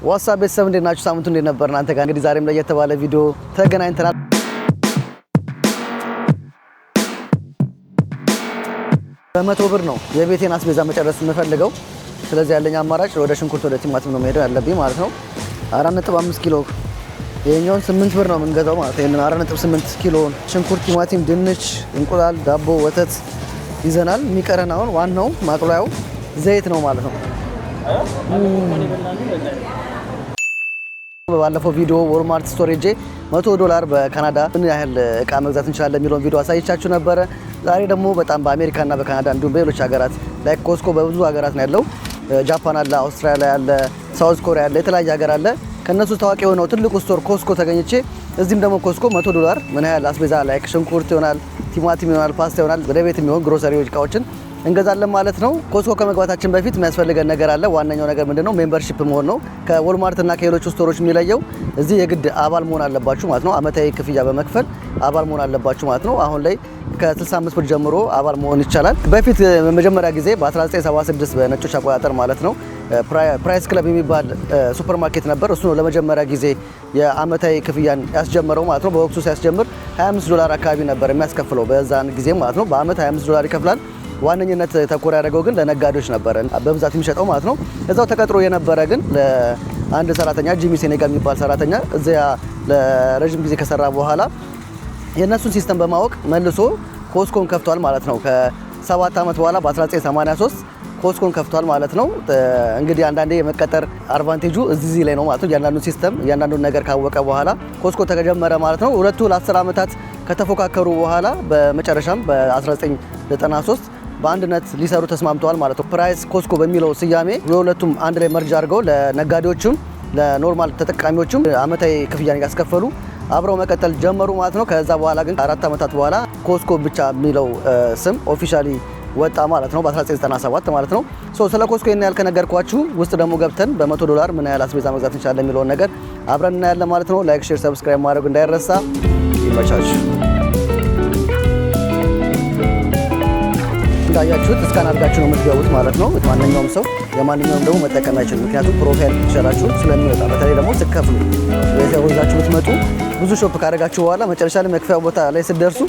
ዋትስአፕ ቤተሰብ እንዴት ናችሁ? ሳምንቱ እንዴት ነበር እናንተ ጋር? እንግዲህ ዛሬም ለየት ባለ ቪዲዮ ተገናኝተናል። በመቶ ብር ነው የቤቴን አስቤዛ መጨረስ የምፈልገው። ስለዚህ ያለኝ አማራጭ ወደ ሽንኩርት ወደ ቲማቲም ነው መሄድ ያለብኝ ማለት ነው። 4.5 ኪሎ ይሄኛውን 8 ብር ነው የምንገዛው ማለት ነው። 4.8 ኪሎ ሽንኩርት፣ ቲማቲም፣ ድንች፣ እንቁላል፣ ዳቦ፣ ወተት ይዘናል። የሚቀረን አሁን ዋናው ማቅለያው ዘይት ነው ማለት ነው። በባለፈው ቪዲዮ ወልማርት ስቶር ሄጄ $100 በካናዳ ምን ያህል እቃ መግዛት እንችላለን የሚለውን ቪዲዮ አሳይቻችሁ ነበረ። ዛሬ ደግሞ በጣም በአሜሪካና በካናዳ እንዲሁም በሌሎች ሀገራት ላይ ኮስኮ በብዙ ሀገራት ነው ያለው። ጃፓን አለ፣ አውስትራሊያ አለ፣ ሳውዝ ኮሪያ አለ፣ የተለያየ ሀገር አለ። ከነሱ ታዋቂ የሆነው ትልቁ ስቶር ኮስኮ ተገኝቼ እዚህም ደግሞ ኮስኮ $100 ምን ያህል አስቤዛ ላይ ሽንኩርት ይሆናል፣ ቲማቲም ይሆናል፣ ፓስታ ይሆናል፣ ወደ ቤት የሚሆን ግሮሰሪ እቃዎችን እንገዛለን ማለት ነው። ኮስኮ ከመግባታችን በፊት የሚያስፈልገን ነገር አለ። ዋነኛው ነገር ምንድነው? ሜምበርሺፕ መሆን ነው። ከወልማርት እና ከሌሎች ስቶሮች የሚለየው እዚህ የግድ አባል መሆን አለባችሁ ማለት ነው። አመታዊ ክፍያ በመክፈል አባል መሆን አለባችሁ ማለት ነው። አሁን ላይ ከ65 ብር ጀምሮ አባል መሆን ይቻላል። በፊት መጀመሪያ ጊዜ በ1976 በነጮች አቆጣጠር ማለት ነው ፕራይስ ክለብ የሚባል ሱፐርማርኬት ነበር። እሱ ነው ለመጀመሪያ ጊዜ የአመታዊ ክፍያን ያስጀመረው ማለት ነው። በወቅቱ ሲያስጀምር $25 አካባቢ ነበር የሚያስከፍለው በዛን ጊዜ ማለት ነው። በአመት $25 ይከፍላል። ዋነኝነት ተኮር ያደረገው ግን ለነጋዴዎች ነበረ በብዛት የሚሸጠው ማለት ነው። እዛው ተቀጥሮ የነበረ ግን ለአንድ ሰራተኛ ጂሚ ሴኔጋ የሚባል ሰራተኛ እዚያ ለረጅም ጊዜ ከሰራ በኋላ የእነሱን ሲስተም በማወቅ መልሶ ኮስኮን ከፍቷል ማለት ነው። ከ7 ዓመት በኋላ በ1983 ኮስኮን ከፍቷል ማለት ነው። እንግዲህ አንዳንዴ የመቀጠር አድቫንቴጁ እዚህ ላይ ነው ማለት ነው። እያንዳንዱ ሲስተም እያንዳንዱን ነገር ካወቀ በኋላ ኮስኮ ተጀመረ ማለት ነው። ሁለቱ ለ10 ዓመታት ከተፎካከሩ በኋላ በመጨረሻም በ1993 በአንድነት ሊሰሩ ተስማምተዋል ማለት ነው። ፕራይስ ኮስኮ በሚለው ስያሜ የሁለቱም አንድ ላይ መርጅ አድርገው ለነጋዴዎችም ለኖርማል ተጠቃሚዎችም አመታዊ ክፍያን ያስከፈሉ አብረው መቀጠል ጀመሩ ማለት ነው። ከዛ በኋላ ግን 4 ዓመታት በኋላ ኮስኮ ብቻ የሚለው ስም ኦፊሻሊ ወጣ ማለት ነው በ1997 ማለት ነው። ስለ ኮስኮ ይሄን ያህል ከነገርኳችሁ ውስጥ ደግሞ ገብተን በ$100 ምን ያህል አስቤዛ መግዛት እንችላለን የሚለውን ነገር አብረን እናያለን ማለት ነው። ላይክ፣ ሼር፣ ሰብስክራይብ ማድረግ እንዳይረሳ። ይመቻችሁ። እንዳያችሁት እስካን አድርጋችሁ ነው የምትገቡት ማለት ነው። ማንኛውም ሰው የማንኛውም ደግሞ መጠቀም አይችልም። ምክንያቱም ፕሮፋይል ፒክቸራችሁ ስለሚወጣ በተለይ ደግሞ ስትከፍሉ ወይዛችሁ ብትመጡ ብዙ ሾፕ ካደረጋችሁ በኋላ መጨረሻ ላይ መክፈያ ቦታ ላይ ስትደርሱ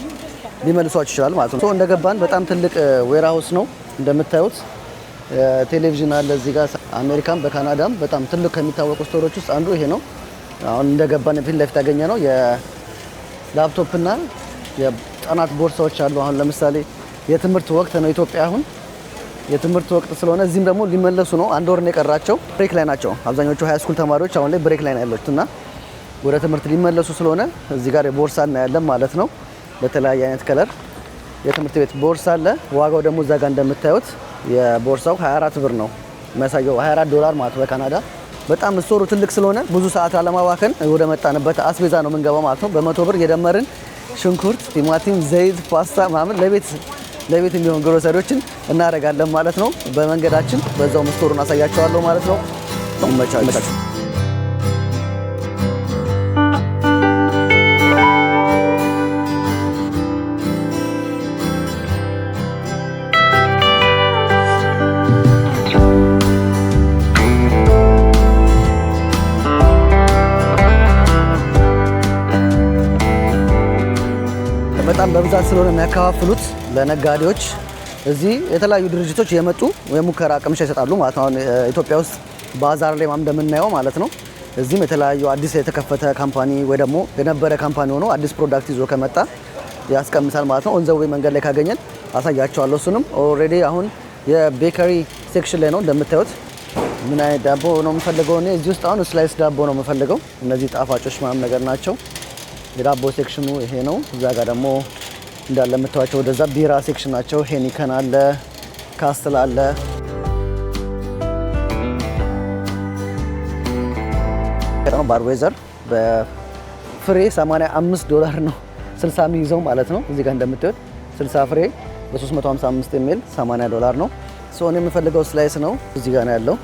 ሊመልሷችሁ ይችላል ማለት ነው። እንደገባን በጣም ትልቅ ዌርሃውስ ነው እንደምታዩት። ቴሌቪዥን አለ እዚህ ጋር። አሜሪካም በካናዳም በጣም ትልቅ ከሚታወቁ ስቶሮች ውስጥ አንዱ ይሄ ነው። አሁን እንደገባን ፊት ለፊት ያገኘ ነው የላፕቶፕ እና የጥናት ቦርሳዎች አሉ። አሁን ለምሳሌ የትምህርት ወቅት ነው ኢትዮጵያ አሁን የትምህርት ወቅት ስለሆነ እዚህም ደግሞ ሊመለሱ ነው። 1 ወር ነው የቀራቸው። ብሬክ ላይ ናቸው አብዛኞቹ ሃይ ስኩል ተማሪዎች አሁን ላይ ብሬክ ላይ ነው ያሉት እና ወደ ትምህርት ሊመለሱ ስለሆነ እዚህ ጋር የቦርሳ እናያለን ማለት ነው። በተለያየ አይነት ከለር የትምህርት ቤት ቦርሳ አለ። ዋጋው ደግሞ እዛ ጋር እንደምታዩት የቦርሳው 24 ብር ነው የሚያሳየው፣ $24 ማለት ነው በካናዳ። በጣም ስቶሩ ትልቅ ስለሆነ ብዙ ሰዓት አለማባከን ወደ መጣንበት አስቤዛ ነው የምንገባው ማለት ነው። በ100 ብር እየደመርን ሽንኩርት፣ ቲማቲም፣ ዘይት፣ ፓስታ ምናምን ለቤት የሚሆን ግሮሰሪዎችን እናደርጋለን ማለት ነው። በመንገዳችን በዛው ስቶሩን አሳያቸዋለሁ ማለት ነው። ይመቻችሁ። በጣም በብዛት ስለሆነ የሚያከፋፍሉት ለነጋዴዎች እዚህ የተለያዩ ድርጅቶች የመጡ የሙከራ ቅምሻ ይሰጣሉ ማለት ነው። አሁን ኢትዮጵያ ውስጥ ባዛር ላይ ማም እንደምናየው ማለት ነው። እዚህም የተለያዩ አዲስ የተከፈተ ካምፓኒ ወይ ደግሞ የነበረ ካምፓኒ ሆኖ አዲስ ፕሮዳክት ይዞ ከመጣ ያስቀምሳል ማለት ነው። ኦንዘዌ መንገድ ላይ ካገኘን አሳያቸዋለሁ። እሱንም ኦልሬዲ አሁን የቤከሪ ሴክሽን ላይ ነው እንደምታዩት። ምን አይነት ዳቦ ነው የምፈልገው እኔ እዚህ ውስጥ አሁን ስላይስ ዳቦ ነው የምፈልገው። እነዚህ ጣፋጮች ምናምን ነገር ናቸው። የዳቦ ሴክሽኑ ይሄ ነው። እዛ ጋር ደግሞ እንዳለ የምታዩቸው ወደዛ ቢራ ሴክሽን ናቸው። ሄኒከን አለ፣ ካስትል አለ። ባርዌዘር በፍሬ $85 ነው 60 የሚይዘው ማለት ነው። እዚህ ጋር እንደምታዩት 60 ፍሬ በ355 ml $80 ነው። እኔ የምፈልገው ስላይስ ነው እዚህ ጋር ነው ያለው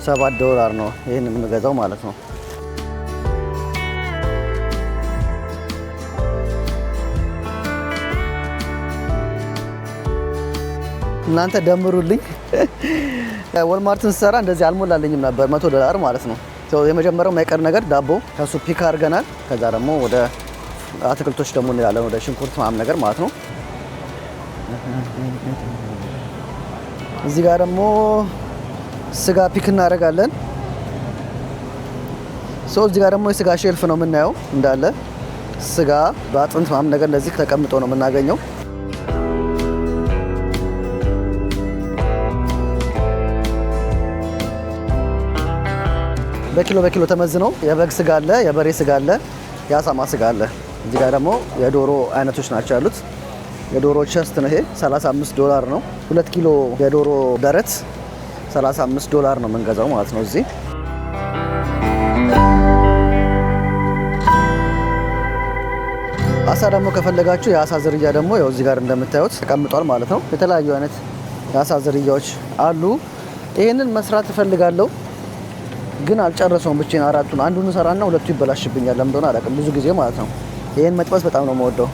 $7 ነው። ይሄን የምገዛው ማለት ነው። እናንተ ደምሩልኝ። ወልማርትን ሰራ እንደዚህ አልሞላልኝም ነበር $100 ማለት ነው። የመጀመሪያው የማይቀር ነገር ዳቦ ከሱ ፒክ አድርገናል። ከዛ ደግሞ ወደ አትክልቶች ደግሞ እንላለን፣ ወደ ሽንኩርት ምናምን ነገር ማለት ነው። እዚህ ጋር ደግሞ ስጋ ፒክ እናደርጋለን። እዚህ ጋር ደግሞ የስጋ ሼልፍ ነው የምናየው እንዳለ ስጋ በአጥንት ምናምን ነገር እንደዚህ ተቀምጦ ነው የምናገኘው። በኪሎ ተመዝነው የበግ ስጋ አለ፣ የበሬ ስጋ አለ፣ የአሳማ ስጋ አለ። እዚህ ጋር ደግሞ የዶሮ አይነቶች ናቸው ያሉት። የዶሮ ቸስት ነው ይሄ $35 ነው። 2 ኪሎ የዶሮ ደረት $35 ነው የምንገዛው ማለት ነው። እዚህ አሳ ደግሞ ከፈለጋችሁ የአሳ ዝርያ ደግሞ ያው እዚህ ጋር እንደምታዩት ተቀምጧል ማለት ነው። የተለያዩ አይነት የአሳ ዝርያዎች አሉ። ይሄንን መስራት እፈልጋለሁ ግን አልጨረሰውም። ብቻዬን አራቱን አንዱን ሰራና ሁለቱ ይበላሽብኛል። ለምን እንደሆነ አላውቅም፣ ብዙ ጊዜ ማለት ነው። ይሄን መጥበስ በጣም ነው የምወደው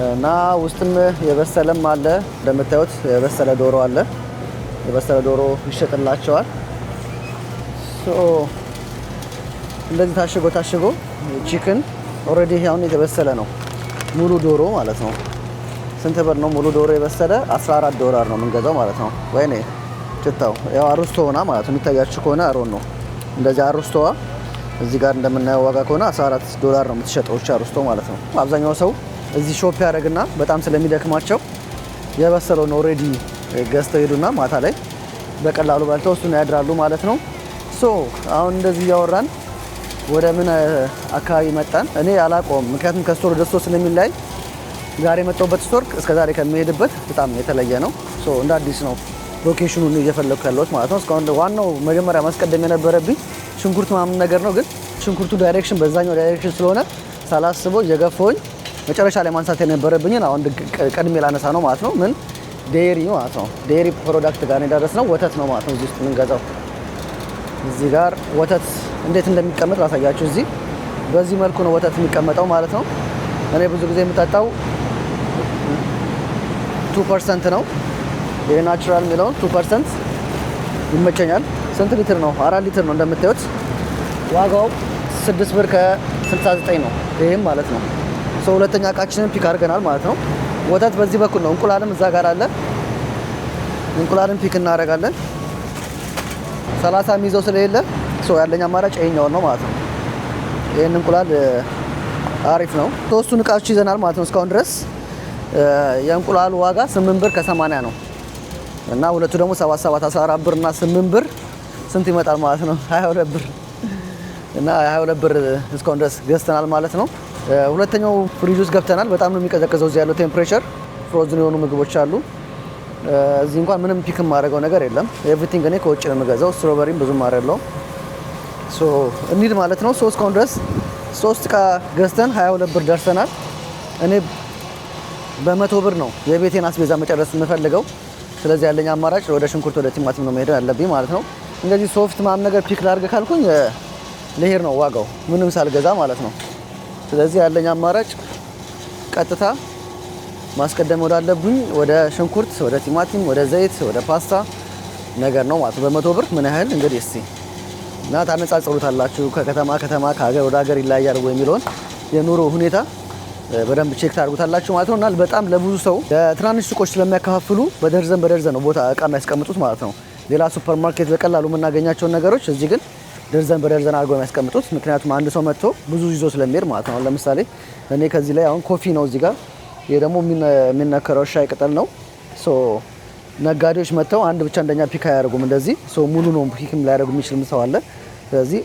እና ውስጥም የበሰለም አለ እንደምታዩት፣ የበሰለ ዶሮ አለ። የበሰለ ዶሮ ይሸጥላቸዋል። እንደዚህ ታሽጎ ቺክን ኦልሬዲ አሁን የተበሰለ ነው ሙሉ ዶሮ ማለት ነው። ስንት ብር ነው ሙሉ ዶሮ የበሰለ? $14 ነው የምንገዛው ማለት ነው። ወይኔ ጭታው ያው አሩስቶ ሆና ማለት ነው። የሚታያችሁ ከሆነ አሮን ነው እንደዚህ አሩስቶዋ። እዚህ ጋር እንደምናየው ዋጋ ከሆነ $14 ነው የምትሸጠው አሩስቶ ማለት ነው። አብዛኛው ሰው እዚህ ሾፕ ያደርግና በጣም ስለሚደክማቸው የበሰለውን ኦልሬዲ ገዝተው ሄዱና ማታ ላይ በቀላሉ በልተው እሱን ያድራሉ ማለት ነው። አሁን እንደዚህ እያወራን ወደ ምን አካባቢ መጣን? እኔ አላውቀውም፣ ምክንያቱም ከስቶር ወደ ስቶር ስለሚለያይ ዛሬ የመጣሁበት ስቶር እስከ ዛሬ ከሚሄድበት በጣም የተለየ ነው። እንደ አዲስ ነው ሎኬሽኑን እየፈለኩ ያለሁት ማለት ነው። እስካሁን ዋናው መጀመሪያ ማስቀደም የነበረብኝ ሽንኩርት ምናምን ነገር ነው፣ ግን ሽንኩርቱ ዳይሬክሽን በዛኛው ዳይሬክሽን ስለሆነ ሳላስበው እየገፋሁኝ መጨረሻ ላይ ማንሳት የነበረብኝን አሁን ቀድሜ ላነሳ ነው ማለት ነው። ምን ዴይሪ ማለት ነው። ዴይሪ ፕሮዳክት ጋር የደረስነው ወተት ነው ማለት ነው። እዚህ ውስጥ የምንገዛው እዚህ ጋር ወተት እንዴት እንደሚቀመጥ ላሳያችሁ። እዚህ በዚህ መልኩ ነው ወተት የሚቀመጠው ማለት ነው። እኔ ብዙ ጊዜ የምጠጣው 2% ነው። ይሄ ናቹራል የሚለውን 2% ይመቸኛል። ስንት ሊትር ነው? 4 ሊትር ነው እንደምታዩት። ዋጋው $6.69 ነው ይሄም ማለት ነው። ሁለተኛ እቃችንን ፒክ አድርገናል ማለት ነው። ወተት በዚህ በኩል ነው። እንቁላልም እዛ ጋር አለ። እንቁላልን ፒክ እናደርጋለን። 30 የሚይዘው ስለሌለ ያለኝ አማራጭ ይሄኛውን ነው ማለት ነው። ይሄን እንቁላል አሪፍ ነው። ሶስቱን እቃዎች ይዘናል ማለት ነው። እስካሁን ድረስ የእንቁላሉ ዋጋ $8.80 ነው እና ሁለቱ ደግሞ 77 14 ብር እና 8 ብር ስንት ይመጣል ማለት ነው? 22 ብር እና 22 ብር እስካሁን ድረስ ገዝተናል ማለት ነው። ሁለተኛው ፍሪጅ ውስጥ ገብተናል። በጣም ነው የሚቀዘቅዘው እዚህ ያለው ቴምፕሬቸር። ፍሮዝን የሆኑ ምግቦች አሉ። እዚህ እንኳን ምንም ፒክ የማደርገው ነገር የለም። ኤቭሪቲንግ እኔ ከውጭ ነው የምገዛው። ስትሮበሪም ብዙም አይደለም። እንሂድ ማለት ነው። እስካሁን ድረስ 3 እቃ ገዝተን 22 ብር ደርሰናል። እኔ በ100 ብር ነው የቤቴን አስቤዛ መጨረስ የምፈልገው። ስለዚህ ያለኝ አማራጭ ወደ ሽንኩርት ወደ ቲማቲም ነው መሄድ ያለብኝ ማለት ነው። እንደዚህ ሶፍት ምናምን ነገር ፒክ ላድርግ ካልኩኝ ልሄድ ነው ዋጋው ምንም ሳልገዛ ማለት ነው። ስለዚህ ያለኝ አማራጭ ቀጥታ ማስቀደም ወዳለብኝ ወደ ሽንኩርት፣ ወደ ቲማቲም፣ ወደ ዘይት፣ ወደ ፓስታ ነገር ነው ማለት ነው። በ100 ብር ምን ያህል እንግዲህ እስቲ እና ታነጻጽሩታላችሁ። ከከተማ ከሀገር ወደ ሀገር ይለያያል ወይ የሚለውን የኑሮ ሁኔታ በደንብ ቼክ ታደርጉታላችሁ ማለት ነው። እና በጣም ለብዙ ሰው ለትናንሽ ሱቆች ስለሚያከፋፍሉ በደርዘን ነው ቦታ እቃ የሚያስቀምጡት ማለት ነው። ሌላ ሱፐር ማርኬት በቀላሉ የምናገኛቸውን ነገሮች እዚህ ግን ደርዘን አድርገው የሚያስቀምጡት። ምክንያቱም አንድ ሰው መጥቶ ብዙ ይዞ ስለሚሄድ ማለት ነው። ለምሳሌ እኔ ከዚህ ላይ አሁን ኮፊ ነው እዚህ ጋር፣ ይሄ ደግሞ የሚነከረው ሻይ ቅጠል ነው። ነጋዴዎች መጥተው አንድ ብቻ እንደኛ ፒክ አያደርጉም። እንደዚህ ሙሉ ነው ፒክ ሊያደርጉ የሚችልም ሰው አለ። ስለዚህ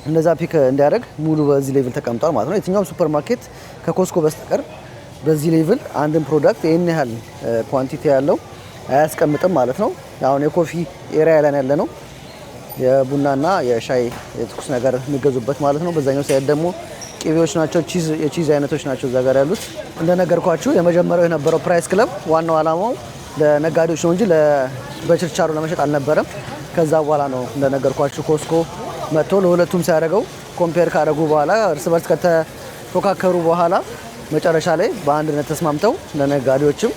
እንደዛ ፒክ እንዲያደርግ ሙሉ በዚህ ሌቭል ተቀምጧል ማለት ነው። የትኛውም ሱፐር ማርኬት ከኮስኮ በስተቀር በዚህ ሌቭል አንድን ፕሮዳክት ይህን ያህል ኳንቲቲ ያለው አያስቀምጥም ማለት ነው። አሁን የኮፊ ኤሪያ ላይ ያለ ነው፣ የቡናና የሻይ የትኩስ ነገር የሚገዙበት ማለት ነው። በዛኛው ሳይድ ደግሞ ቅቤዎች ናቸው፣ የቺዝ አይነቶች ናቸው እዛ ጋር ያሉት። እንደነገርኳችሁ የመጀመሪያው የነበረው ፕራይስ ክለብ ዋናው ዓላማው ለነጋዴዎች ነው እንጂ በችርቻሮ ለመሸጥ አልነበረም። ከዛ በኋላ ነው እንደነገርኳችሁ ኮስኮ መጥቶ ለሁለቱም ሲያደርገው ኮምፔር ካደረጉ በኋላ እርስ በርስ ከተፎካከሩ በኋላ መጨረሻ ላይ በአንድነት ተስማምተው ለነጋዴዎችም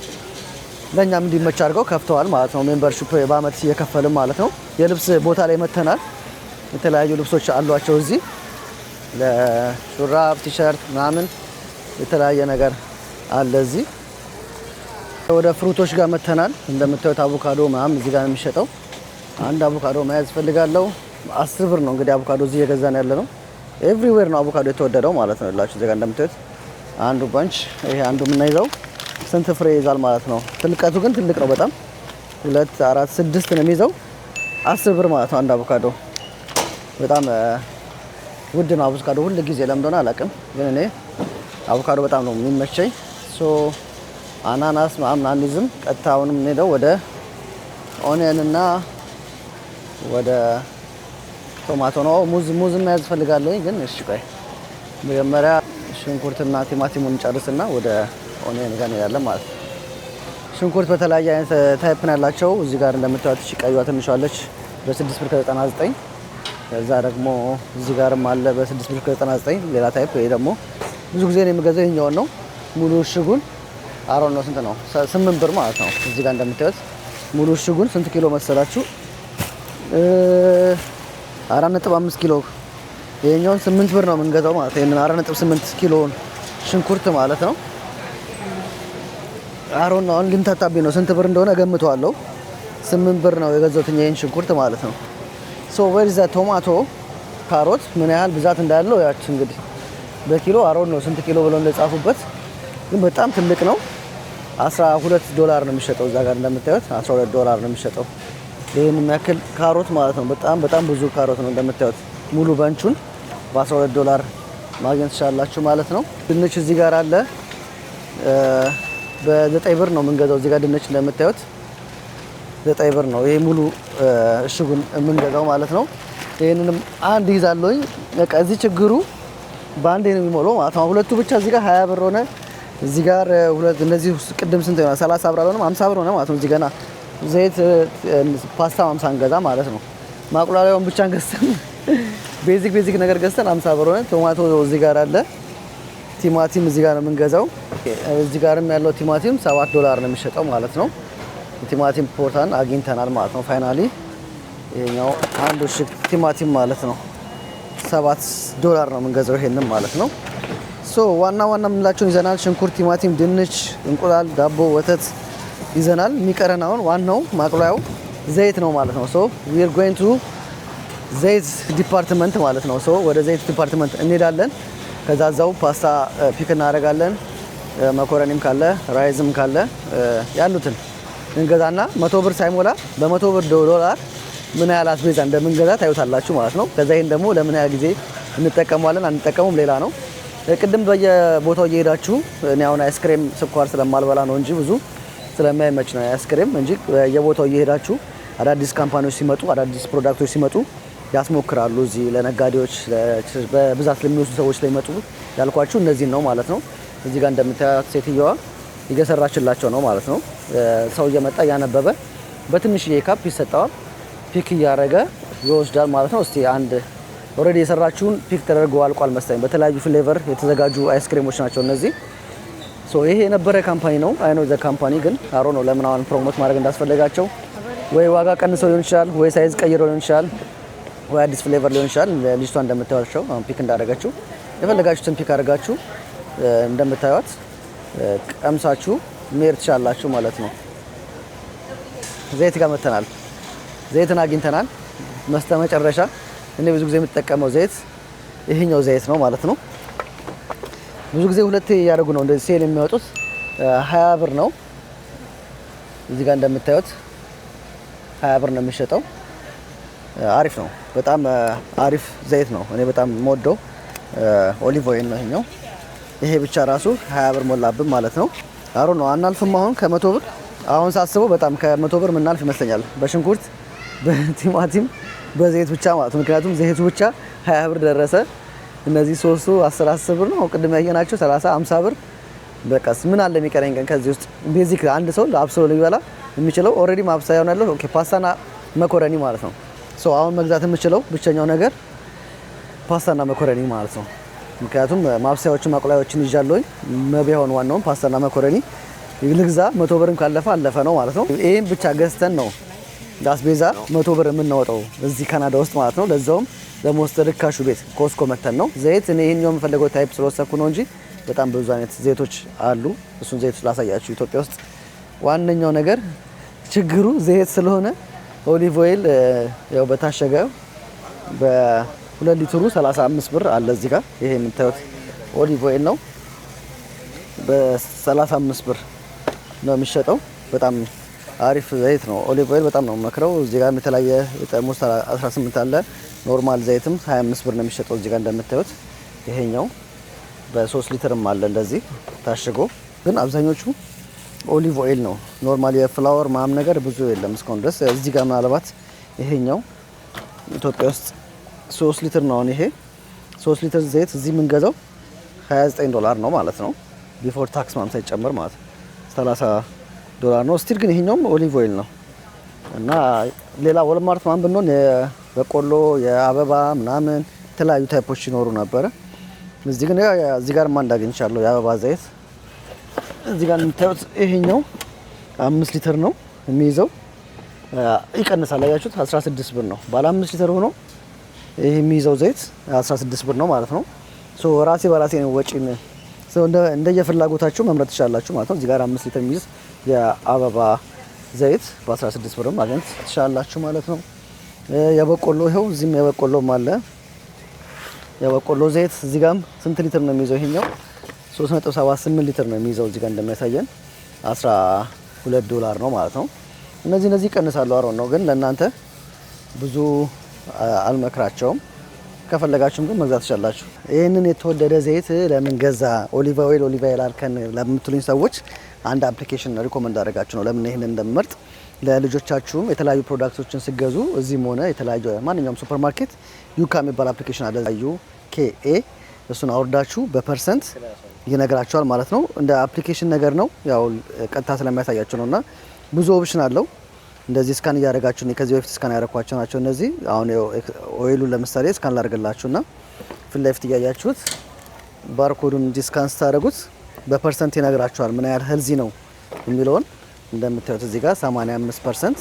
ለእኛም እንዲመች አድርገው ከፍተዋል ማለት ነው። ሜምበርሺፕ በአመት እየከፈልም ማለት ነው። የልብስ ቦታ ላይ መተናል። የተለያዩ ልብሶች አሏቸው እዚህ ለሹራብ ቲሸርት ምናምን የተለያየ ነገር አለ እዚህ። ወደ ፍሩቶች ጋር መተናል። እንደምታዩት አቮካዶ ምናምን እዚህ ጋር ነው የሚሸጠው። አንድ አቮካዶ መያዝ ፈልጋለሁ። 10 ብር ነው እንግዲህ አቮካዶ እዚህ እየገዛን ያለ ነው። ኤቭሪዌር ነው አቮካዶ የተወደደው ማለት ነው። ላችሁ እዚህ ጋር እንደምታዩት አንዱ ባንች ይሄ አንዱ የምናይዘው ስንት ፍሬ ይዛል ማለት ነው። ትልቀቱ ግን ትልቅ ነው በጣም 2 4 6 ነው የሚይዘው 10 ብር ማለት ነው አንድ አቮካዶ። በጣም ውድ ነው አቮካዶ ሁሉ ጊዜ ለምን እንደሆነ አላውቅም፣ ግን እኔ አቮካዶ በጣም ነው የሚመቸኝ። ሶ አናናስ ምናምን አንይዝም። ቀጥታ አሁንም እንሄደው ወደ ኦኒየን እና ወደ ቶማቶ ነው። ሙዝ መያዝ ፈልጋለሁ፣ ግን እሺ ቆይ መጀመሪያ ሽንኩርትና ቲማቲሙን ጨርስና ወደ ኦኒየን ጋር እንሄዳለን ማለት ነው። ሽንኩርት በተለያየ አይነት ታይፕ ነው ያላቸው። እዚህ ጋር እንደምታዩት እሺ ቀይዋ ትንሿ አለች በ6 ብር ከ99። ከዛ ደግሞ እዚህ ጋርም አለ በ6 ብር ከ99 ሌላ ታይፕ። ይሄ ደግሞ ብዙ ጊዜ ነው የምገዛው ይሄኛውን ነው። ሙሉ እሽጉን አሮን ነው ስንት ነው? 8 ብር ማለት ነው። እዚህ ጋር እንደምታዩት ሙሉ እሽጉን ስንት ኪሎ መሰላችሁ? 4.5 ኪሎ። ይሄኛውን 8 ብር ነው የምንገዛው ማለት ነው። ይሄንን 4.8 ኪሎ ሽንኩርት ማለት ነው። አሮን ነው ልምታታብኝ ነው ስንት ብር እንደሆነ ገምተዋለሁ። 8 ብር ነው የገዛሁት ይሄን ሽንኩርት ማለት ነው። ሶ ዌር ኢዝ ዘ ቶማቶ ካሮት ምን ያህል ብዛት እንዳለው ያች እንግዲህ በኪሎ አሮን ነው ስንት ኪሎ ብለው እንደጻፉበት፣ ግን በጣም ትልቅ ነው። $12 ነው የሚሸጠው። እዛ ጋር እንደምታዩት $12 ነው የሚሸጠው ይሄን የሚያክል ካሮት ማለት ነው። በጣም ብዙ ካሮት ነው እንደምታዩት። ሙሉ ባንቹን በ$12 ማግኘት ትችላላችሁ ማለት ነው። ድንች እዚህ ጋር አለ በ9 ብር ነው የምንገዛው። እዚህ ጋር ድንች እንደምታዩት 9 ብር ነው ይሄ ሙሉ እሽጉን የምንገዛው ማለት ነው። ይሄንንም አንድ ይዛለሁኝ። በቃ እዚህ ችግሩ በአንዴ ነው የሚሞላው ማለት ነው። ሁለቱ ብቻ እዚህ ጋር 20 ብር ሆነ። እዚህ ጋር ሁለት እነዚህ ቅድም ስንት ነው? 30 ብር አልሆነም 50 ብር ሆነ ማለት ነው። እዚህ ገና ዘይት ፓስታ 50 እንገዛ ማለት ነው። ማቁላላውን ብቻ ገዝተን ቤዚክ ነገር ገዝተን 50 ብር ሆነ። ቶማቶ እዚህ ጋር አለ። ቲማቲም እዚህ ጋር ነው የምንገዛው። እዚህ ጋርም ያለው ቲማቲም $7 ነው የሚሸጠው ማለት ነው። ቲማቲም ፖርታን አግኝተናል ማለት ነው ፋይናሊ። ይሄኛው አንዱ እሽግ ቲማቲም ማለት ነው $7 ነው የምንገዛው ይሄንን ማለት ነው። ሶ ዋና የምንላቸውን ይዘናል። ሽንኩርት፣ ቲማቲም፣ ድንች፣ እንቁላል፣ ዳቦ፣ ወተት ይዘናል። የሚቀረን አሁን ዋናው ማቅለያው ዘይት ነው ማለት ነው። ሶ ዊ አር ጎይንግ ቱ ዘይት ዲፓርትመንት ማለት ነው። ሶ ወደ ዘይት ዲፓርትመንት እንሄዳለን። ከዛ እዛው ፓስታ ፒክ እናደርጋለን። መኮረኒም ካለ ራይዝም ካለ ያሉትን እንገዛና 100 ብር ሳይሞላ በ100 ብር $1 ምን ያህል አስቤዛ እንደምንገዛ ታዩታላችሁ ማለት ነው። ከዛ ይሄን ደግሞ ለምን ያህል ጊዜ እንጠቀመዋለን አንጠቀሙም ሌላ ነው። ቅድም በየቦታው እየሄዳችሁ እኔ አሁን አይስክሬም ስኳር ስለማልበላ ነው እንጂ ብዙ ስለማይመች ነው አይስክሬም እንጂ በየቦታው እየሄዳችሁ አዳዲስ ካምፓኒዎች ሲመጡ አዳዲስ ፕሮዳክቶች ሲመጡ ያስሞክራሉ። እዚህ ለነጋዴዎች በብዛት ለሚወስዱ ሰዎች ላይ መጡ ያልኳችሁ እነዚህን ነው ማለት ነው። እዚህ ጋር እንደምታዩት ሴትየዋ እየሰራችላቸው ነው ማለት ነው። ሰው እየመጣ እያነበበ በትንሽዬ ካፕ ይሰጠዋል። ፒክ እያደረገ ይወስዳል ማለት ነው። እስቲ አንድ ኦልሬዲ የሰራችሁን ፒክ ተደርጎ አልቋል መሰለኝ። በተለያዩ ፍሌቨር የተዘጋጁ አይስክሬሞች ናቸው እነዚህ። ሶ ይሄ የነበረ ካምፓኒ ነው። አይ ኖ ዘ ካምፓኒ ግን አሮ ነው ለምን አሁን ፕሮሞት ማድረግ እንዳስፈልጋቸው ወይ ዋጋ ቀንሰው ሊሆን ይችላል፣ ወይ ሳይዝ ቀይረው ሊሆን ይችላል፣ ወይ አዲስ ፍሌቨር ሊሆን ይችላል። ልጅቷ እንደምታዩቸው አሁን ፒክ እንዳደረገችው የፈለጋችሁትን ፒክ አድርጋችሁ እንደምታዩት ቀምሳችሁ መሄድ ትችላላችሁ ማለት ነው። ዘይት ጋር መተናል። ዘይትን አግኝተናል። መጨረሻ እኔ ብዙ ጊዜ የምጠቀመው ዘይት ይሄኛው ዘይት ነው ማለት ነው። ብዙ ጊዜ ሁለቴ እያደረጉ ነው እንደዚህ ሴል የሚያወጡት። 20 ብር ነው እዚህ ጋር እንደምታዩት 20 ብር ነው የሚሸጠው። አሪፍ ነው፣ በጣም አሪፍ ዘይት ነው። እኔ በጣም የምወደው ኦሊቭ ኦይል ነው ይሄኛው። ይሄ ብቻ ራሱ 20 ብር ሞላብን ማለት ነው። አሮ ነው አናልፍም። አሁን ከ100 ብር አሁን ሳስበው በጣም ከ100 ብር ምናልፍ ይመስለኛል በሽንኩርት በቲማቲም በዘይት ብቻ ማለት ነው። ምክንያቱም ዘይቱ ብቻ 20 ብር ደረሰ። እነዚህ ሶስቱ 10 ብር ነው። ቅድም ያየናቸው 30 50 ብር። በቃስ ምን አለ የሚቀረኝ ቀን ከዚህ ውስጥ ቤዚክ አንድ ሰው አብስሎ ሊበላ የሚችለው ኦልሬዲ ማብሰያው ያለው ኦኬ ፓስታና መኮረኒ ማለት ነው። ሶ አሁን መግዛት የምችለው ብቸኛው ነገር ፓስታና መኮረኒ ማለት ነው። ምክንያቱም ማብሰያዎችን ማቆላዮችን ይዣለሁኝ። መቢያውን ዋናውን ፓስታና መኮረኒ ልግዛ። 100 ብርም ካለፈ አለፈ ነው ማለት ነው። ይሄን ብቻ ገዝተን ነው ለአስቤዛ 100 ብር የምናወጣው እዚህ ካናዳ ውስጥ ማለት ነው። ለዛውም ለሞስት ርካሹ ቤት ኮስኮ መተን ነው። ዘይት እኔ ይሄኛው የምፈልገው ታይፕ ስለወሰድኩ ነው እንጂ በጣም ብዙ አይነት ዘይቶች አሉ። እሱን ዘይት ላሳያችሁ። ኢትዮጵያ ውስጥ ዋነኛው ነገር ችግሩ ዘይት ስለሆነ ኦሊቭ ኦይል ያው በታሸገ በ2 ሊትሩ 35 ብር አለ እዚህ ጋር። ይሄ የምታዩት ኦሊቭ ኦይል ነው። በ35 ብር ነው የሚሸጠው። በጣም አሪፍ ዘይት ነው። ኦሊቭ ኦይል በጣም ነው መክረው። እዚህ ጋር የተለያየ ጠርሙስ 18 አለ። ኖርማል ዘይትም 25 ብር ነው የሚሸጠው እዚህ ጋር እንደምታዩት። ይሄኛው በ3 ሊትርም አለ እንደዚህ ታሽጎ። ግን አብዛኞቹ ኦሊቭ ኦይል ነው። ኖርማል የፍላወር ምናምን ነገር ብዙ የለም እስካሁን ድረስ። እዚህ ጋር ምናልባት ይሄኛው ኢትዮጵያ ውስጥ 3 ሊትር ነው። አሁን ይሄ 3 ሊትር ዘይት እዚህ የምንገዛው $29 ነው ማለት ነው። ቢፎር ታክስ ምናምን ሳይጨምር ማለት $30 ነው። ስቲል ግን ይሄኛውም ኦሊቭ ኦይል ነው እና ሌላ ወልማርት ምናምን ብንሆን የበቆሎ የአበባ ምናምን የተለያዩ ታይፖች ይኖሩ ነበረ። እዚህ ግን እዚህ ጋር ማን እንዳገኝቻለሁ የአበባ ዘይት እዚህ ጋር የምታዩት ይሄኛው 5 ሊትር ነው የሚይዘው። ይቀንሳል። አያችሁት 16 ብር ነው ባለ 5 ሊትር ሆኖ ይሄ የሚይዘው ዘይት 16 ብር ነው ማለት ነው። ሶ ራሴ በራሴ ነው ወጪን እንደየፍላጎታችሁ መምረጥ ትችላላችሁ ማለት ነው። እዚህ ጋር 5 ሊትር የሚይዝ የአበባ ዘይት በ16 ብር ማግኘት ትችላላችሁ ማለት ነው። የበቆሎ ይኸው እዚህም የበቆሎም አለ። የበቆሎ ዘይት እዚህ ጋርም ስንት ሊትር ነው የሚይዘው? ይሄኛው 3.78 ሊትር ነው የሚይዘው እዚህ ጋር እንደሚያሳየን $12 ነው ማለት ነው። እነዚህ ይቀንሳሉ አሮን ነው፣ ግን ለእናንተ ብዙ አልመክራቸውም። ከፈለጋችሁም ግን መግዛት ትችላላችሁ። ይህንን የተወደደ ዘይት ለምን ገዛ ኦሊቭ ኦይል አልከን ለምትሉኝ ሰዎች አንድ አፕሊኬሽን ሪኮመንድ አደረጋችሁ ነው ለምን ይሄንን እንደምመርጥ። ለልጆቻችሁም የተለያዩ ፕሮዳክቶችን ሲገዙ እዚህም ሆነ የተለያዩ ማንኛውም ሱፐርማርኬት ዩካ የሚባል አፕሊኬሽን አለ። ዩኬኤ እሱን አውርዳችሁ በፐርሰንት ይነግራችኋል ማለት ነው። እንደ አፕሊኬሽን ነገር ነው ያው ቀጥታ ስለሚያሳያችሁ ነውና ብዙ ኦፕሽን አለው። እንደዚህ ስካን እያደረጋችሁ ነው። ከዚህ በፊት ስካን ያደረኳቸው ናቸው እነዚህ። አሁን ኦይሉን ለምሳሌ ስካን ላድርግላችሁና ፊት ለፊት እያያችሁት ባርኮዱን እንዲህ ስካን ስታደርጉት በፐርሰንት ይነግራችኋል ምን ያህል ሄልዚ ነው የሚለውን። እንደምታዩት እዚህ ጋር 85%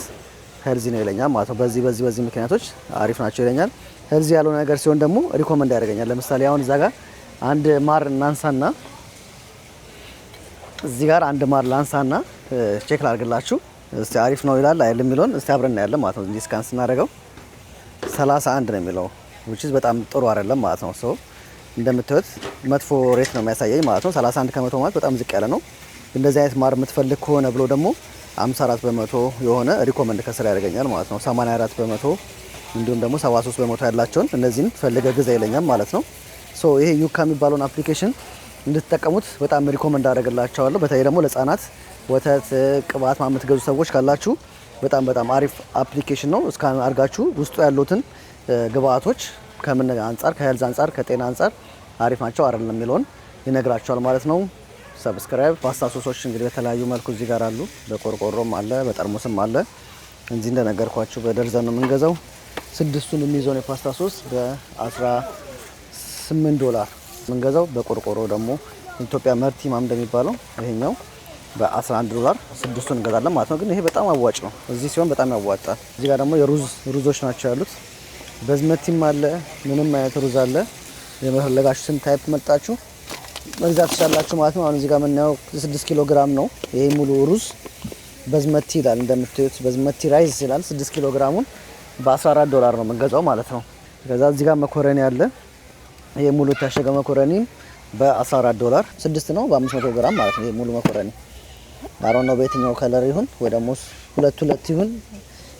ሄልዚ ነው ይለኛል ማለት ነው። በዚህ ምክንያቶች አሪፍ ናቸው ይለኛል። ሄልዚ ያለው ነገር ሲሆን ደግሞ ሪኮመንድ ያደርገኛል። ለምሳሌ አሁን እዛ ጋር አንድ ማር እናንሳና እዚህ ጋር አንድ ማር ላንሳና ቼክ ላድርግላችሁ እስቲ አሪፍ ነው ይላል አይደል የሚለውን እስቲ አብረን እናያለን ማለት ነው። እንዲህ ስካን ስናደርገው 31 ነው የሚለው which is በጣም ጥሩ አይደለም ማለት ነው። ሶ እንደምታዩት መጥፎ ሬት ነው የሚያሳየኝ ማለት ነው። 31 ከመቶ ማለት በጣም ዝቅ ያለ ነው። እንደዚህ አይነት ማር የምትፈልግ ከሆነ ብሎ ደግሞ 54 በመቶ የሆነ ሪኮመንድ ከስራ ያደርገኛል ማለት ነው። 84 በመቶ እንዲሁም ደግሞ 73 በመቶ ያላቸውን እነዚህን ፈልገ ግዛ ይለኛል ማለት ነው። ሶ ይሄ ዩካ የሚባለውን አፕሊኬሽን እንድትጠቀሙት በጣም ሪኮመንድ አደርግላችኋለሁ። በተለይ ደግሞ ለህፃናት ወተት ቅባት የምትገዙ ሰዎች ካላችሁ በጣም አሪፍ አፕሊኬሽን ነው። እስካን አድርጋችሁ ውስጡ ያሉትን ግብአቶች ከምን አንጻር ከሄልዝ አንጻር ከጤና አንጻር አሪፍ ናቸው አይደለም የሚለውን ይነግራችኋል ማለት ነው። ሰብስክራይብ ፓስታ ሶሶች እንግዲህ በተለያዩ መልኩ እዚህ ጋር አሉ። በቆርቆሮም አለ በጠርሙስም አለ። እንዚህ እንደነገርኳችሁ በደርዘን ነው የምንገዛው። ስድስቱን የሚይዘውን የፓስታ ሶስ $18 የምንገዛው። በቆርቆሮ ደግሞ ኢትዮጵያ መርቲ ማም እንደሚባለው ይሄኛው $11 ስድስቱን እንገዛለን ማለት ነው። ግን ይሄ በጣም አዋጭ ነው እዚህ ሲሆን በጣም ያዋጣል። እዚህ ጋር ደግሞ የሩዞች ናቸው ያሉት። በዝመቲም አለ ምንም አይነት ሩዝ አለ። የመፈለጋችሁትን ታይፕ መጣችሁ መግዛት ትችላላችሁ ማለት ነው። አሁን እዚህ ጋር የምናየው 6 ኪሎ ግራም ነው። ይሄ ሙሉ ሩዝ በዝመቲ ይላል እንደምታዩት በዝመቲ ራይስ ይላል። 6 ኪሎ ግራሙን $14 ነው የምንገዛው ማለት ነው። ከዛ እዚህ ጋር መኮረኒ አለ። ይሄ ሙሉ የታሸገ መኮረኒ $14 6 ነው በ500 ግራም ማለት ነው። ይሄ ሙሉ መኮረኒ አሮን ነው በየትኛው ከለር ይሁን ወይ ደግሞ ሁለት ይሁን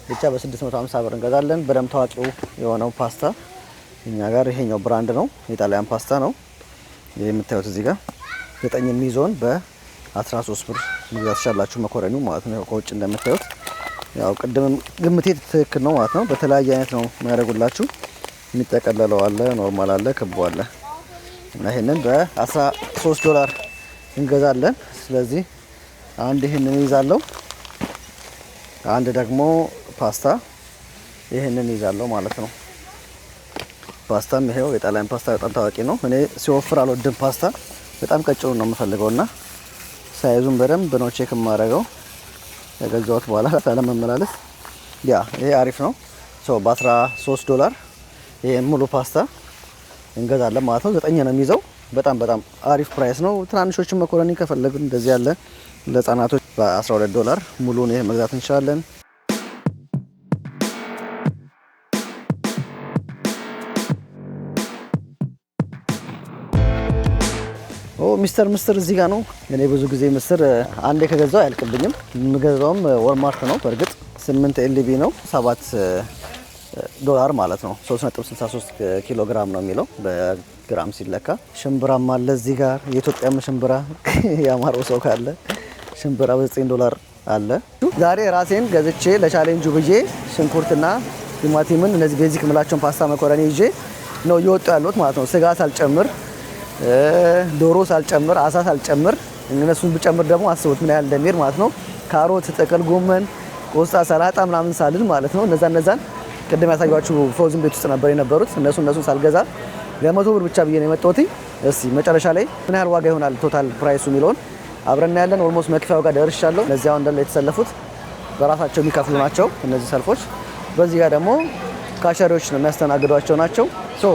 ብቻ በ650 ብር እንገዛለን። በደም ታዋቂው የሆነው ፓስታ እኛ ጋር ይሄኛው ብራንድ ነው። የጣሊያን ፓስታ ነው። ይሄ የምታዩት እዚህ ጋር 9 የሚይዘውን በ13 ብር መግዛት ትችላላችሁ መኮረኒው ማለት ነው። ከውጭ እንደምታዩት ያው ቅድም ግምቴ ትክክል ነው ማለት ነው። በተለያየ አይነት ነው የሚያደርጉላችሁ። የሚጠቀለለው አለ፣ ኖርማል አለ፣ ክቡ አለ እና ይሄንን በ$13 እንገዛለን። ስለዚህ አንድ ይሄንን ይዛለው፣ አንድ ደግሞ ፓስታ ይሄንን ይዛለው ማለት ነው። ፓስታም ይሄው የጣሊያን ፓስታ በጣም ታዋቂ ነው። እኔ ሲወፍር አልወድም ፓስታ በጣም ቀጭኑ ነው የምፈልገውና ሳይዙን በደንብ ነው ቼክ የማደርገው ከገዛሁት በኋላ ለመመላለስ ያ ይሄ አሪፍ ነው። በ$13 ይሄ ሙሉ ፓስታ እንገዛለን ማለት ነው። 9 ነው የሚይዘው። በጣም አሪፍ ፕራይስ ነው። ትናንሾችን መኮረኒ ከፈለግን እንደዚህ ያለ ለህፃናቶች በ$12 ሙሉን ይሄ መግዛት እንችላለን። ምስር እዚህ ጋር ነው። እኔ ብዙ ጊዜ ምስር አንዴ ከገዛው አያልቅብኝም። የምገዛውም ወልማርት ነው። በእርግጥ 8 ኤልቢ ነው፣ $7 ማለት ነው። 3.63 ኪሎ ግራም ነው የሚለው በግራም ሲለካ። ሽምብራም አለ እዚህ ጋር የኢትዮጵያም ሽምብራ ያማረው ሰው ካለ ሽምብራ በ$9 አለ። ዛሬ ራሴን ገዝቼ ለቻሌንጁ ብዬ ሽንኩርትና ቲማቲምን እነዚህ ቤዚክ ምላቸውን ፓስታ መኮረኒ ይዤ ነው እየወጡ ያሉት ማለት ነው። ስጋ ሳልጨምር ዶሮ ሳልጨምር አሳ ሳልጨምር እነሱን ብጨምር ደግሞ አስቡት ምን ያህል እንደሚሄድ ማለት ነው። ካሮት፣ ጥቅል ጎመን፣ ቆስጣ፣ ሰላጣ ምናምን ሳልን ማለት ነው። እነዛን ቅድም ያሳያችሁ ፍሮዝን ቤት ውስጥ ነበር የነበሩት። እነሱን ሳልገዛ ለ100 ብር ብቻ ብዬ ነው የመጣሁት። እስቲ መጨረሻ ላይ ምን ያህል ዋጋ ይሆናል ቶታል ፕራይሱ የሚለውን አብረን ያለን። ኦልሞስት መክፈያው ጋር ደርሻለሁ። እነዚያው እንዳለ የተሰለፉት በራሳቸው የሚከፍሉ ናቸው እነዚህ ሰልፎች። በዚህ ጋር ደግሞ ካሸሪዎች ነው የሚያስተናግዷቸው ናቸው።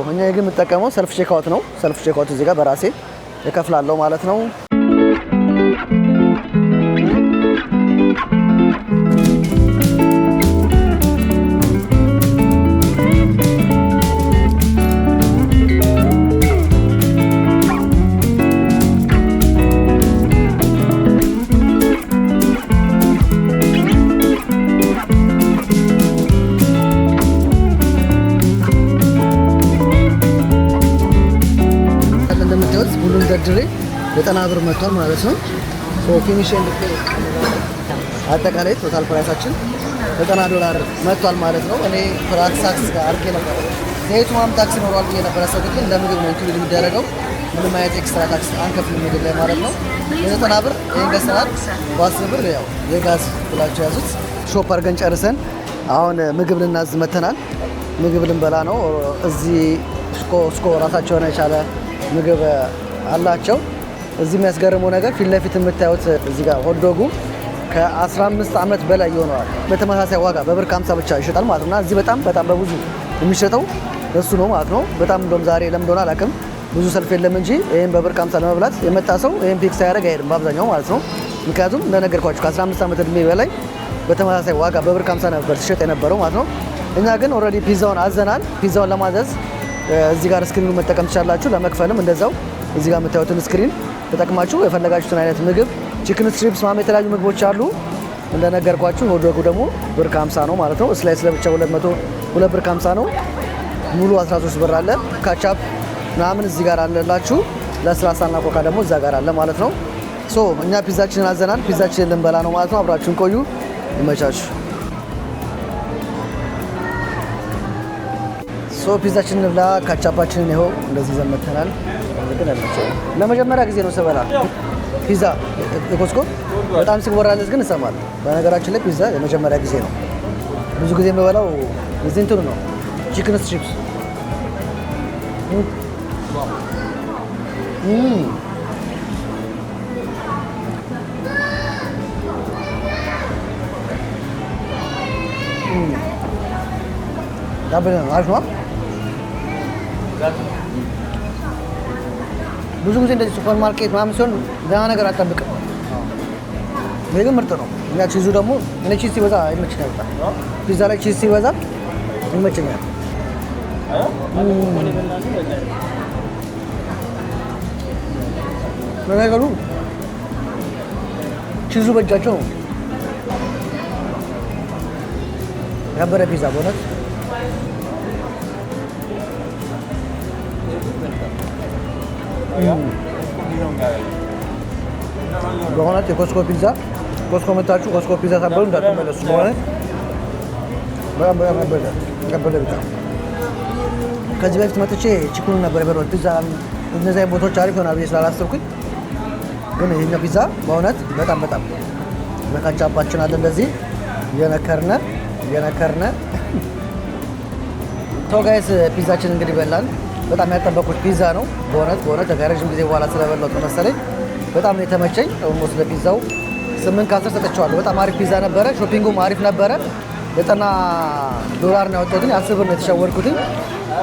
እኛ ግን የምጠቀመው ሰልፍ ቼክአውት ነው። ሰልፍ ቼክአውት እዚህ ጋር በራሴ እከፍላለሁ ማለት ነው። ሁሉም ደርድሬ 90 ብር መጥቷል ማለት ነው። ፊኒሽ ኤንድ አጠቃላይ ቶታል ፕራይሳችን $90 መጥቷል ማለት ነው። እኔ ታክስ ጋር አድርጌ ነበር። ዘይቱም ታክስ ይኖረዋል ብዬ ነበር ያሰብኩት፣ ግን ለምግብ ነው ኢንክሉድ የሚደረገው። ምንም አይነት ኤክስትራ ታክስ አንከፍልም ምግብ ላይ ማለት ነው። የ90 ብር ይሄን ገዝተናል። በ10 ብር ያው የጋዝ ብላችሁ ያዙት። ሾፕ አድርገን ጨርሰን አሁን ምግብ ልናዝ መተናል። ምግብ ልንበላ ነው። እዚህ ስኮ ራሳቸውን የቻለ ምግብ አላቸው። እዚህ የሚያስገርመው ነገር ፊት ለፊት የምታዩት እዚህ ጋር ሆትዶጉ ከ15 ዓመት በላይ ይሆነዋል። በተመሳሳይ ዋጋ በብር ከ50 ብቻ ይሸጣል ማለት ነው። እና እዚህ በጣም በብዙ የሚሸጠው እሱ ነው ማለት ነው። በጣም እንደውም ዛሬ ለምን እንደሆነ አላውቅም ብዙ ሰልፍ የለም እንጂ ይሄን በብር ከ50 ለመብላት የመጣ ሰው ይሄን ፒክ ሳያደርግ አይሄድም በአብዛኛው ማለት ነው። ምክንያቱም እንደነገርኳችሁ ከ15 ዓመት እድሜ በላይ በተመሳሳይ ዋጋ በብር ከ50 ነበር ሲሸጥ የነበረው ማለት ነው። እኛ ግን ኦልሬዲ ፒዛውን አዘናል። ፒዛውን ለማዘዝ እዚህ ጋር ስክሪኑ መጠቀም ትችላላችሁ። ለመክፈልም እንደዛው እዚህ ጋር የምታዩትን ስክሪን ተጠቅማችሁ የፈለጋችሁትን አይነት ምግብ ቺክን ስትሪፕስ ማም የተለያዩ ምግቦች አሉ። እንደነገርኳችሁ ሆትዶጉ ደግሞ ብር ከ50 ነው ማለት ነው። ስላይስ ለብቻ 2 ብር ከ50 ነው። ሙሉ 13 ብር አለ። ካቻፕ ምናምን እዚህ ጋር አለላችሁ። ለስላሳና ኮካ ደግሞ እዛ ጋር አለ ማለት ነው። እኛ ፒዛችንን አዘናል። ፒዛችንን ልንበላ ነው ማለት ነው። አብራችሁን ቆዩ። ይመቻችሁ። ፒዛችንን እንብላ። ካቻፓችንን ይኸው እንደዚህ ዘመተናል። ለመጀመሪያ ጊዜ ነው ስበላ ፒዛ የኮስኮ በጣም ሲወራለት ግን እሰማለሁ። በነገራችን ላይ ፒዛ የመጀመሪያ ጊዜ ነው። ብዙ ጊዜ የምበላው እዚህ እንትኑ ነው ቺክን ስትሪፕስ። አሪፍ ነው። ብዙ ጊዜ እንደዚህ ሱፐር ማርኬት ምናምን ሲሆን ደህና ነገር አልጠብቅም። ይሄ ግን ምርጥ ነው። እኛ ቺዙ ደግሞ እኔ ቺዝ ሲበዛ ይመችኛል። ፒዛ ላይ ቺዝ ሲበዛ ይመችኛል። በነገሩ ቺዙ በእጃቸው ነው ያበረ ፒዛ በእውነት በእውነት የኮስኮ ፒዛ ኮስኮ መታችሁ ኮስኮ ፒዛ ሳበሉ እንዳትመለሱ። በእውነት በጣም ያበደ ፒዛ። ከዚህ በፊት መጥቼ ቺኩን ነበር የበላሁት ፒዛ። እነዚህ ቦታዎች አሪፍ ይሆናል ብዬ ስላላሰብኩኝ፣ ግን ይሄኛው ፒዛ በእውነት በጣም መካቻባችን አለ እንደዚህ እየነከርነ ተው ጋይስ። ፒዛችን እንግዲህ በላን። በጣም ያጠበቁት ፒዛ ነው በእውነት ከረዥም ጊዜ በኋላ ስለበላሁት መሰለኝ በጣም ነው የተመቸኝ። ኦልሞስት ለፒዛው 8 ከ10 ሰጥቼዋለሁ። በጣም አሪፍ ፒዛ ነበረ። ሾፒንጉም አሪፍ ነበረ። $90 ነው ያወጣሁት። 10 ብር ነው የተሸወርኩት።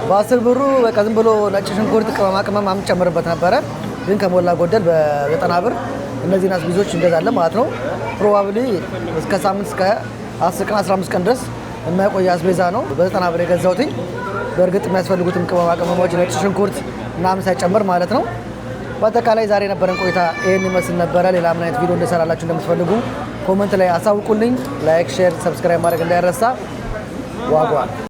በ10 ብሩ በቃ ዝም ብሎ ነጭ ሽንኩርት ቅመማ የምጨምርበት ነበረ። ግን ከሞላ ጎደል በ90 ብር እነዚህን አስቤዞች እንገዛለን ማለት ነው። ፕሮባብሊ እስከ ሳምንት እስከ 10 ቀን 15 ቀን ድረስ የማይቆይ አስቤዛ ነው በ90 ብር የገዛሁት። በእርግጥ የሚያስፈልጉትም ቅመሞች ነጭ ሽንኩርት ምናምን ሳይጨምር ማለት ነው። በአጠቃላይ ዛሬ የነበረን ቆይታ ይህን ይመስል ነበረ። ሌላ ምን አይነት ቪዲዮ እንደሰራላችሁ እንደምትፈልጉ ኮመንት ላይ አሳውቁልኝ። ላይክ፣ ሼር፣ ሰብስክራይብ ማድረግ እንዳይረሳ። ዋጓ